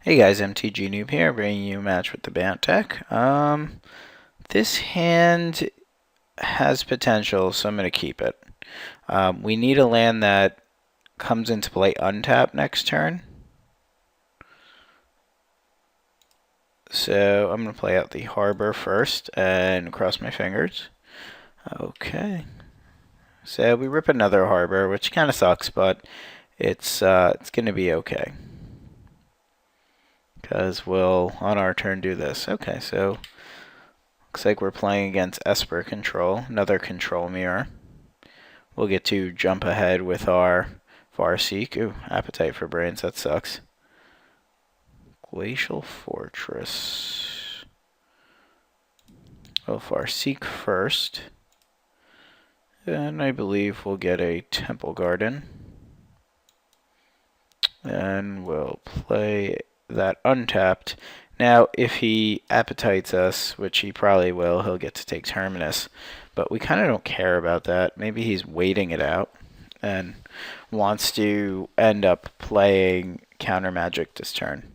Hey guys, MTG Noob here, bringing you a match with the Bant deck. This hand has potential, so I'm going to keep it. We need a land that comes into play untapped next turn. So I'm going to play out the Harbor first and cross my fingers. Okay. So we rip another Harbor, which kind of sucks, but it's going to be okay. Because we'll, on our turn, do this. Okay, so looks like we're playing against Esper control, another control mirror. We'll get to jump ahead with our Farseek. Ooh, Appetite for Brains, that sucks. Glacial Fortress. We'll Farseek first. And I believe we'll get a Temple Garden. And we'll play that untapped. Now, if he appetites us, which he probably will, he'll get to take Terminus. But we kind of don't care about that. Maybe he's waiting it out and wants to end up playing counter magic this turn.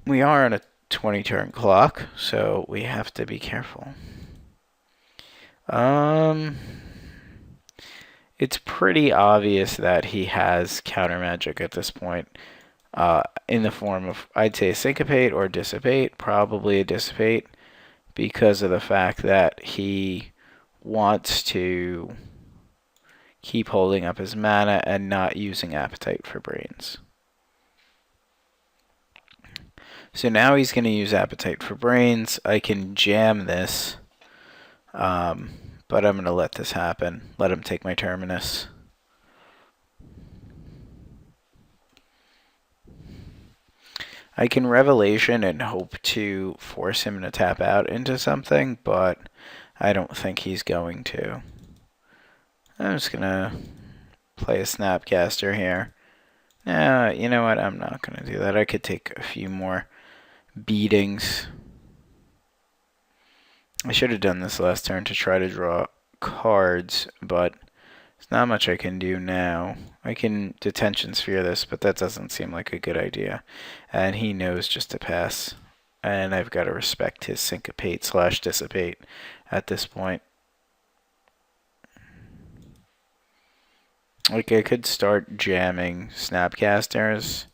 We are on a 20-turn clock, so we have to be careful. It's pretty obvious that he has counter magic at this point. In the form of, I'd say, a Syncopate or Dissipate, probably a Dissipate, because of the fact that he wants to keep holding up his mana and not using Appetite for Brains. So now he's going to use Appetite for Brains. I can jam this, but I'm going to let this happen. Let him take my Terminus. I can Revelation and hope to force him to tap out into something, but I don't think he's going to. I'm just going to play a Snapcaster here. You know what? I'm not going to do that. I could take a few more beatings. I should have done this last turn to try to draw cards, but there's not much I can do now. I can Detention Sphere this, but that doesn't seem like a good idea. And he knows just to pass. And I've got to respect his Syncopate/Dissipate at this point. Like, I could start jamming Snapcasters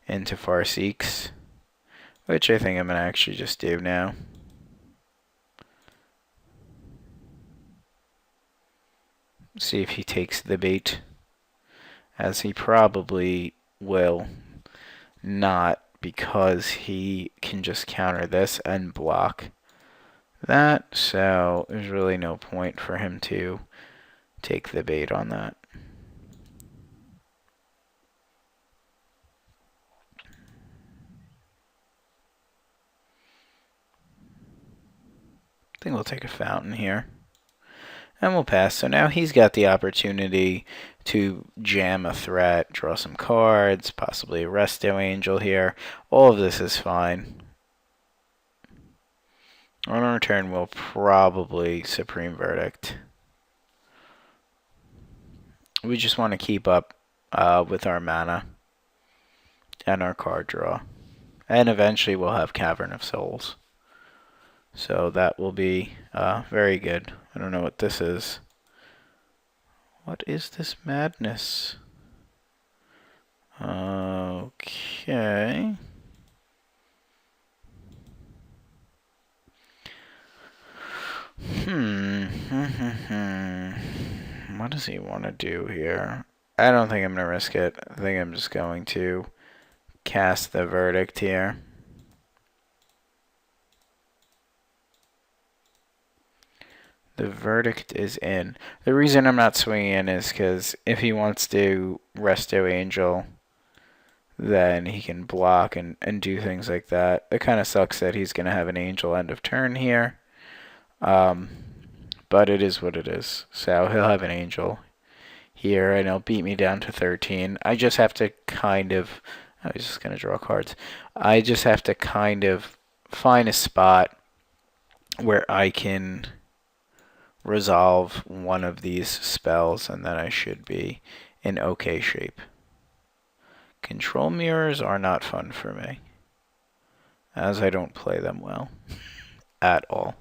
into Farseeks, which I think I'm going to actually just do now. See if he takes the bait, as he probably will not, because he can just counter this and block that, so there's really no point for him to take the bait on that. I think we'll take a Fountain here. And we'll pass. So now he's got the opportunity to jam a threat, draw some cards, possibly a Resto Angel here. All of this is fine. On our turn, we'll probably Supreme Verdict. We just want to keep up with our mana and our card draw. And eventually we'll have Cavern of Souls. So that will be very good. I don't know what this is. What is this madness? Okay. What does he want to do here? I don't think I'm going to risk it. I think I'm just going to cast the Verdict here. The Verdict is in. The reason I'm not swinging in is because if he wants to Resto Angel, then he can block and do things like that. It kind of sucks that he's going to have an Angel end of turn here. But it is what it is. So he'll have an Angel here, and he'll beat me down to 13. I just have to kind of... I was just going to draw cards. I just have to kind of find a spot where I can resolve one of these spells, and then I should be in okay shape. Control mirrors are not fun for me, as I don't play them well at all.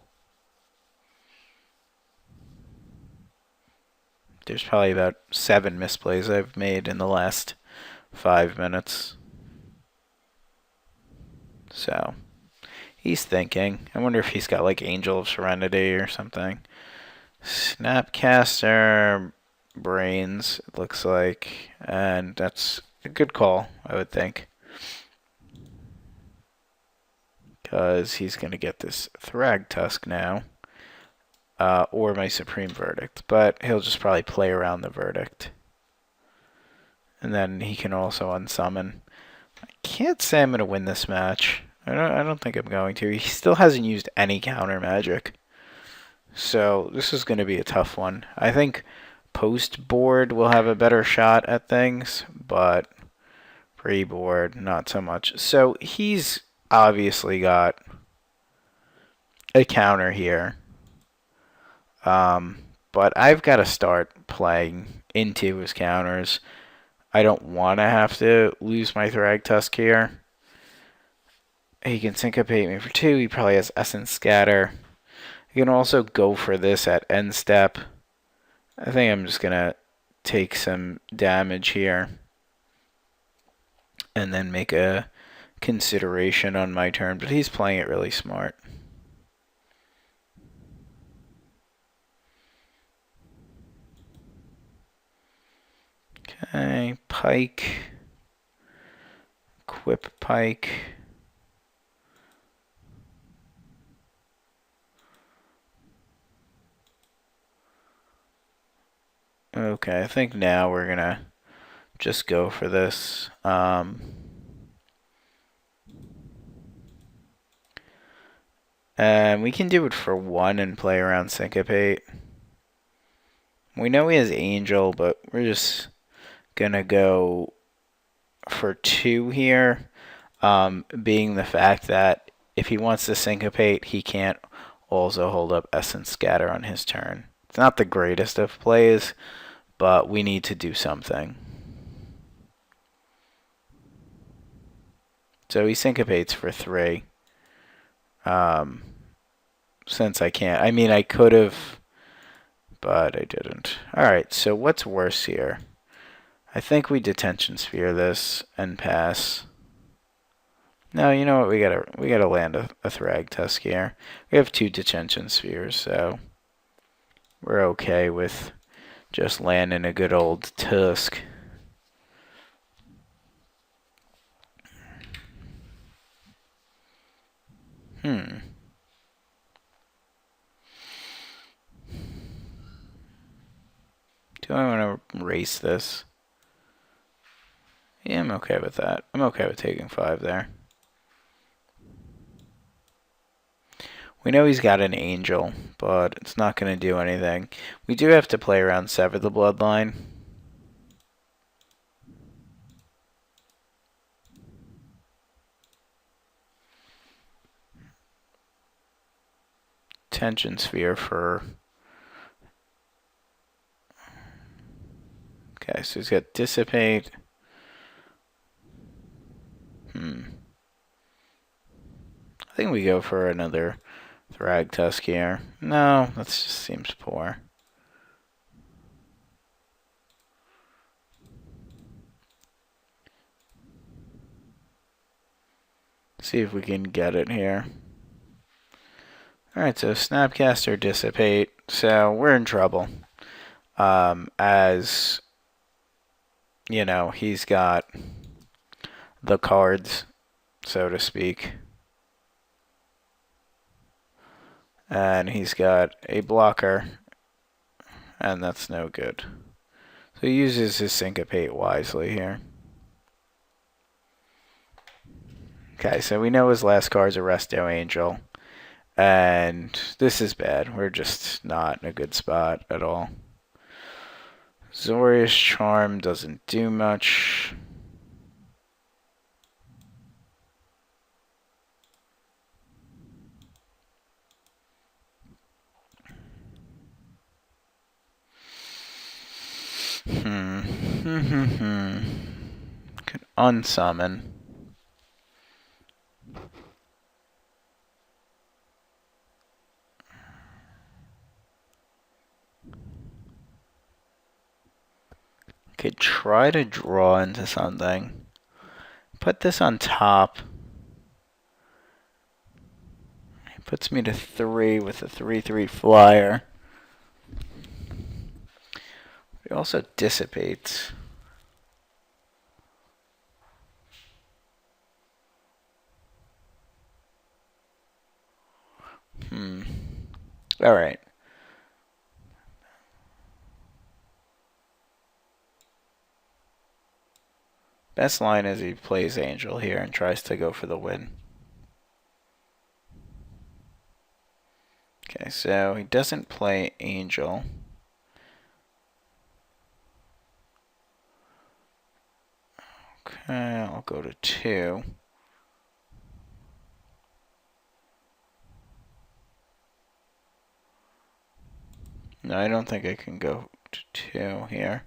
There's probably about 7 misplays I've made in the last 5 minutes. So, he's thinking. I wonder if he's got like Angel of Serenity or something. Snapcaster, Brains, it looks like. And that's a good call, I would think. Because he's going to get this Thragtusk now. Or my Supreme Verdict. But he'll just probably play around the Verdict. And then he can also unsummon. I can't say I'm going to win this match. I don't think I'm going to. He still hasn't used any counter magic. So this is going to be a tough one. I think post board will have a better shot at things, but pre-board, not so much. So he's obviously got a counter here. But I've got to start playing into his counters. I don't want to have to lose my Thragtusk here. He can syncopate me for 2. He probably has Essence Scatter. He can also go for this at end step. I think I'm just going to take some damage here. And then make a consideration on my turn. But he's playing it really smart. Okay, Pike. Equip Pike. Okay, I think now we're going to just go for this. And we can do it for 1 and play around Syncopate. We know he has Angel, but we're just going to go for 2 here. Being the fact that if he wants to Syncopate, he can't also hold up Essence Scatter on his turn. It's not the greatest of plays, but we need to do something. So he Syncopates for 3. Since I can't. I mean, I could have, but I didn't. Alright, so what's worse here? I think we Detention Sphere this and pass. No, you know what? We gotta land a Thragtusk here. We have 2 Detention Spheres, so we're okay with just landing a good old Tusk. Do I want to race this? Yeah, I'm okay with that. I'm okay with taking 5 there. We know he's got an Angel, but it's not going to do anything. We do have to play around Sever the Bloodline. Tension Sphere for... Okay, so he's got Dissipate. I think we go for another Thragtusk here. No, that just seems poor. See if we can get it here. Alright, so Snapcaster, Dissipate. So we're in trouble. As, you know, he's got the cards, so to speak. And he's got a blocker. And that's no good. So he uses his Syncopate wisely here. Okay, so we know his last card's a Resto Angel. And this is bad. We're just not in a good spot at all. Zorius Charm doesn't do much. Could unsummon. Could try to draw into something. Put this on top. It puts me to 3 with a 3/3 flyer. It also dissipates. Alright. Best line is he plays Angel here and tries to go for the win. Okay, so he doesn't play Angel. Okay, I'll go to 2. No, I don't think I can go to 2 here.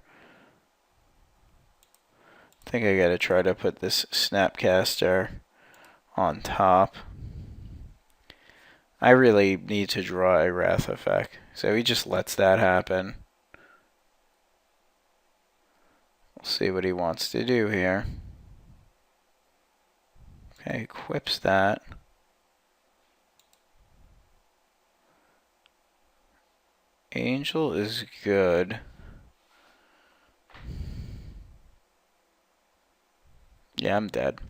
I think I gotta try to put this Snapcaster on top. I really need to draw a Wrath effect, so he just lets that happen. We'll see what he wants to do here. Okay, equips that. Angel is good. Yeah, I'm dead.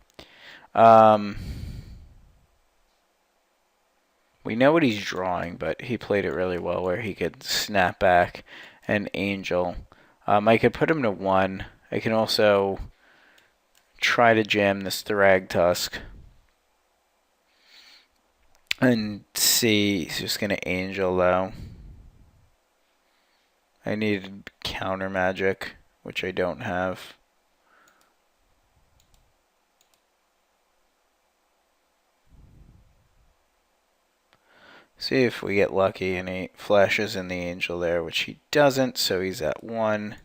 We know what he's drawing, but he played it really well where he could snap back an Angel. I could put him to 1. I can also try to jam this Thragtusk and see. He's just going to Angel, though. I needed counter magic, which I don't have. See if we get lucky and he flashes in the Angel there, which he doesn't, so he's at 1.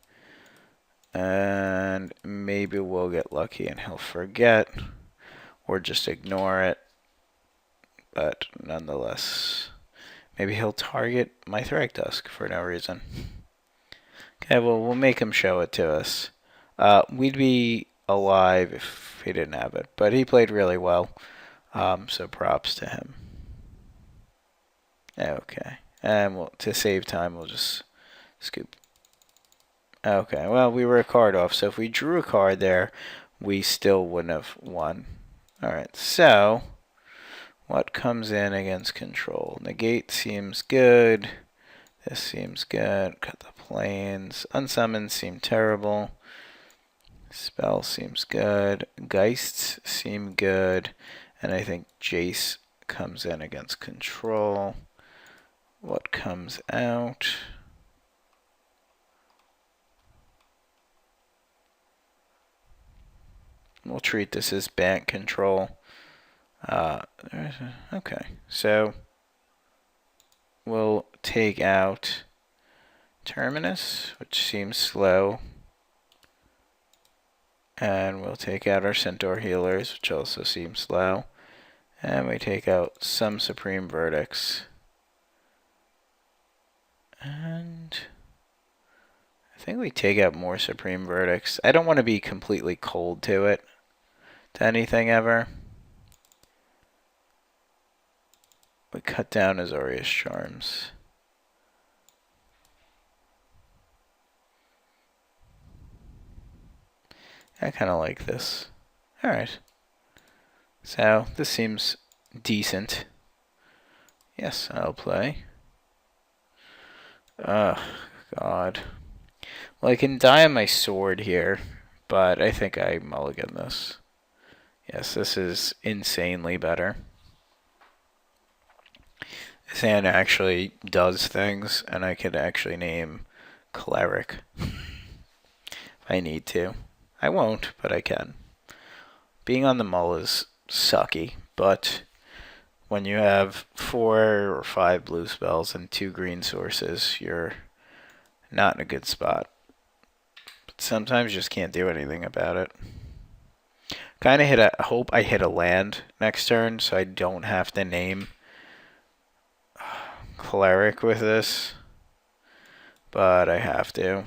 And maybe we'll get lucky and he'll forget or just ignore it. But nonetheless, maybe he'll target my Thragtusk for no reason. Okay, well, we'll make him show it to us. We'd be alive if he didn't have it, but he played really well, so props to him. Okay, and to save time, we'll just scoop. Okay, well, we were a card off, so if we drew a card there, we still wouldn't have won. Alright, so what comes in against control? Negate seems good. This seems good. Cut the planes. Unsummons seem terrible. Spell seems good. Geists seem good. And I think Jace comes in against control. What comes out? We'll treat this as Bant control. Okay, so we'll take out Terminus, which seems slow. And we'll take out our Centaur healers, which also seem slow. And we take out some Supreme Verdicts. And I think we take out more Supreme Verdicts. I don't want to be completely cold to it, to anything ever. We cut down Azorius Charms. I kind of like this. Alright. So, this seems decent. Yes, I'll play. Oh, God. Well, I can die on my sword here, but I think I mulligan this. Yes, this is insanely better. This hand actually does things, and I could actually name Cleric if I need to. I won't, but I can. Being on the mull is sucky, but when you have 4 or 5 blue spells and 2 green sources, you're not in a good spot. But sometimes you just can't do anything about it. Kind of hope I hit a land next turn so I don't have to name Cleric with this. But I have to.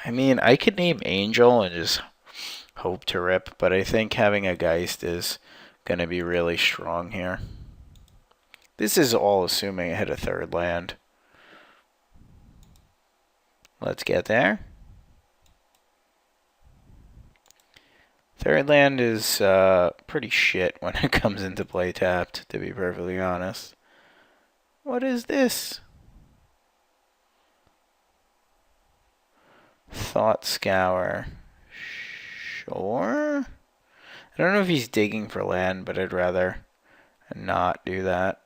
I mean, I could name Angel and just hope to rip, but I think having a Geist is going to be really strong here. This is all assuming I hit a third land. Let's get there. Third land is pretty shit when it comes into play tapped, to be perfectly honest. What is this? Thought Scour. Sure. I don't know if he's digging for land, but I'd rather not do that.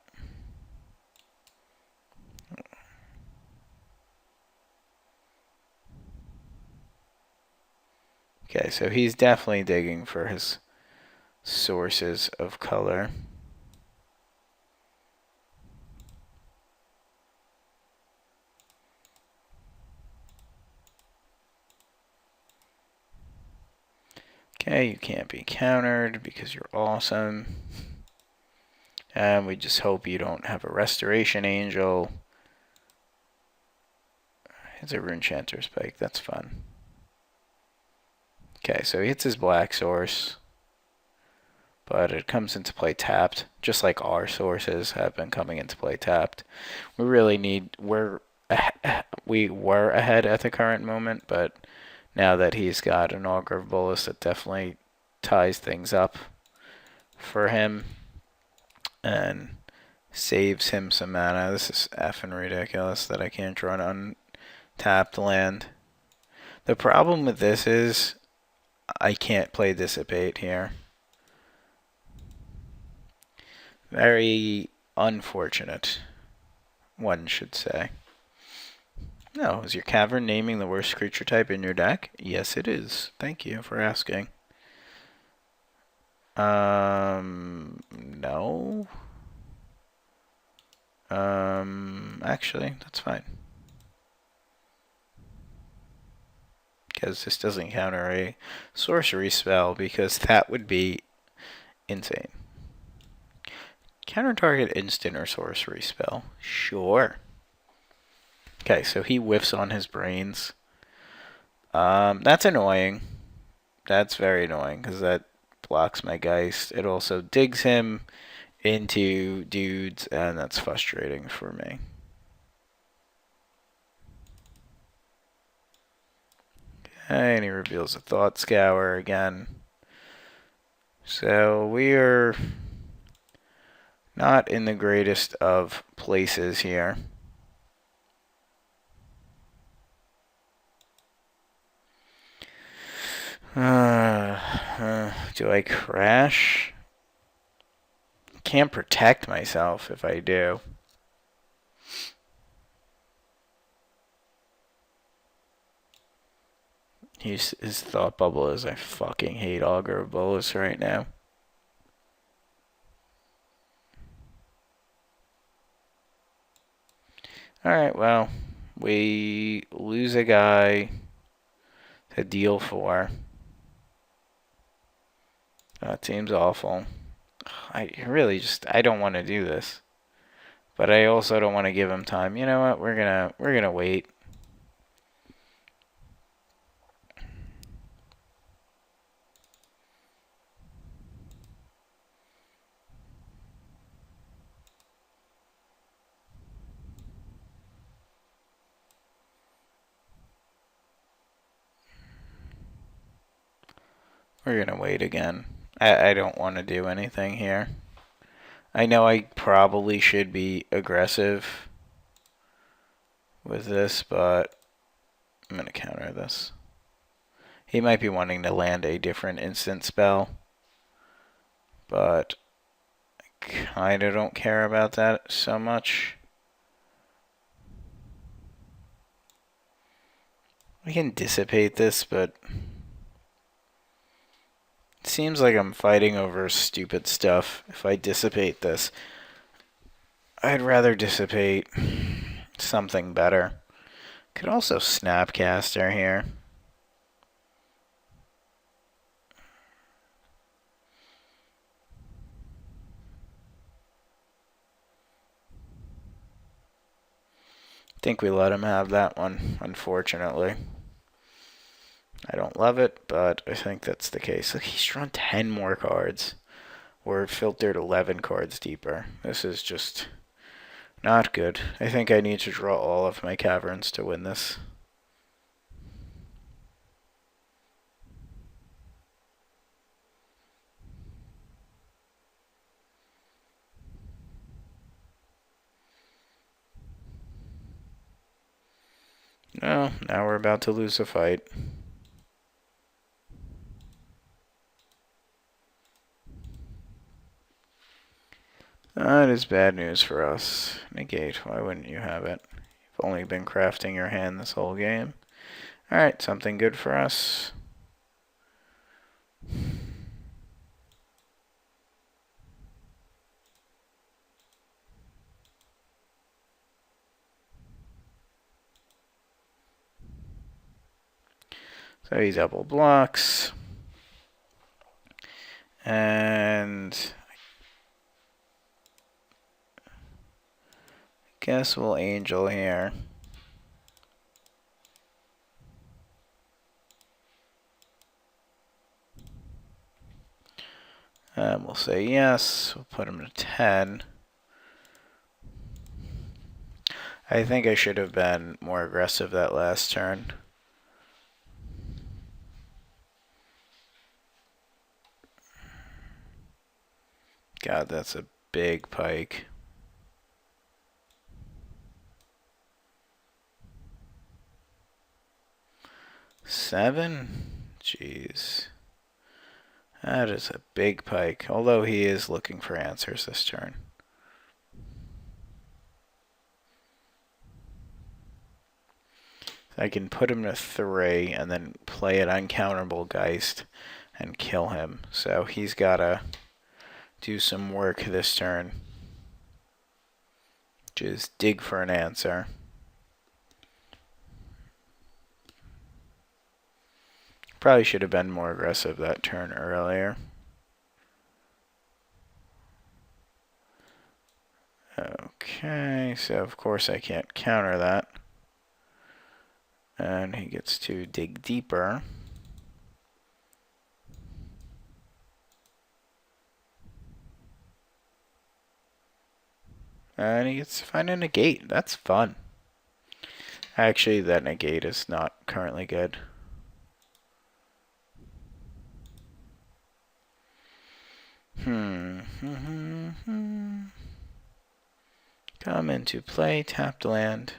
Okay, so he's definitely digging for his sources of color. Okay, you can't be countered because you're awesome. And we just hope you don't have a Restoration Angel. It's a Runechanter Spike, that's fun. Okay, so he hits his black source. But it comes into play tapped, just like our sources have been coming into play tapped. We really need, we were ahead at the current moment, but now that he's got an Augur of Bolus, it definitely ties things up for him and saves him some mana. This is effing ridiculous that I can't draw an untapped land. The problem with this is I can't play Dissipate here. Very unfortunate, one should say. No, is your cavern naming the worst creature type in your deck? Yes, it is. Thank you for asking. No. Actually, that's fine. Because this doesn't counter a sorcery spell, because that would be insane. Counter target instant or sorcery spell. Sure. Okay, so he whiffs on his brains. That's annoying. That's very annoying, because that blocks my Geist. It also digs him into dudes, and that's frustrating for me. Okay, and he reveals a Thought Scour again. So we are not in the greatest of places here. Do I crash? Can't protect myself if I do. His thought bubble is I fucking hate Augur of Bolus right now. Alright, well, we lose a guy to deal for. That seems awful. I really just, I don't want to do this. But I also don't want to give him time. You know what? We're gonna wait. We're gonna wait again. I don't want to do anything here. I know I probably should be aggressive with this, but I'm going to counter this. He might be wanting to land a different instant spell, but I kind of don't care about that so much. We can dissipate this, but it seems like I'm fighting over stupid stuff. If I dissipate this, I'd rather dissipate something better. Could also Snapcaster here. think we let him have that one, unfortunately. I don't love it, but I think that's the case. Look, he's drawn 10 more cards. We're filtered 11 cards deeper. This is just not good. I think I need to draw all of my caverns to win this. No, now we're about to lose a fight. That is bad news for us. Negate, why wouldn't you have it? You've only been crafting your hand this whole game. Alright, something good for us. So he double blocks. And I guess we'll angel here. And we'll say yes. We'll put him to 10. I think I should have been more aggressive that last turn. God, that's a big pike. Seven? Jeez. That is a big pike, although he is looking for answers this turn. I can put him to 3 and then play an uncounterable Geist and kill him. So he's got to do some work this turn. Just dig for an answer. Probably should have been more aggressive that turn earlier. Okay, so of course I can't counter that. And he gets to dig deeper. And he gets to find a negate. That's fun. Actually, that negate is not currently good. Come into play, tapped land.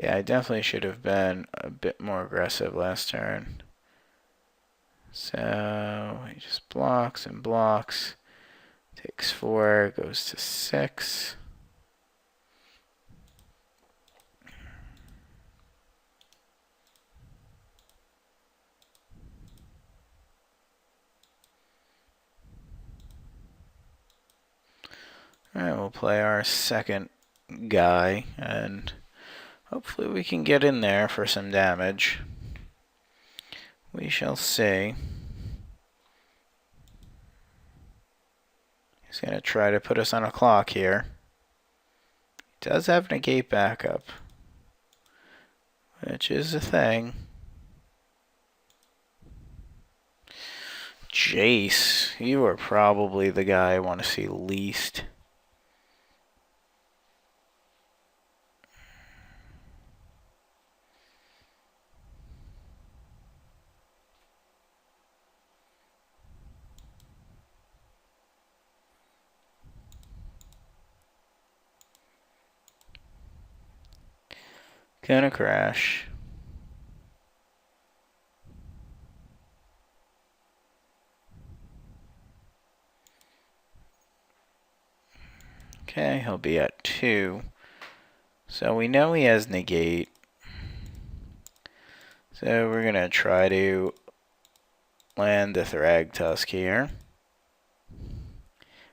Yeah, I definitely should have been a bit more aggressive last turn. So he just blocks and blocks. Takes 4, goes to 6. Alright, we'll play our second guy, and hopefully we can get in there for some damage. We shall see. He's going to try to put us on a clock here. He does have negate backup, which is a thing. Jace, you are probably the guy I want to see least. Gonna crash. Okay, he'll be at 2. So we know he has negate. So we're gonna try to land the Thragtusk here.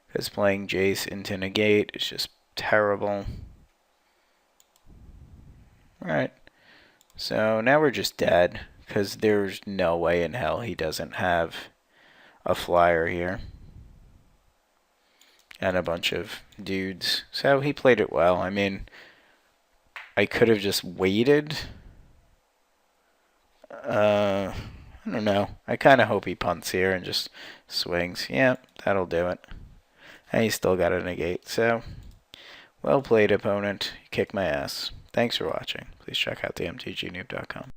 Because playing Jace into negate is just terrible. Alright. So now we're just dead. Because there's no way in hell he doesn't have a flyer here. and a bunch of dudes. So he played it well. I mean, I could have just waited. I don't know. I kind of hope he punts here and just swings. Yeah, that'll do it. And he's still got a negate, so well played, opponent. You kicked my ass. Thanks for watching. Please check out the mtgnoob.com.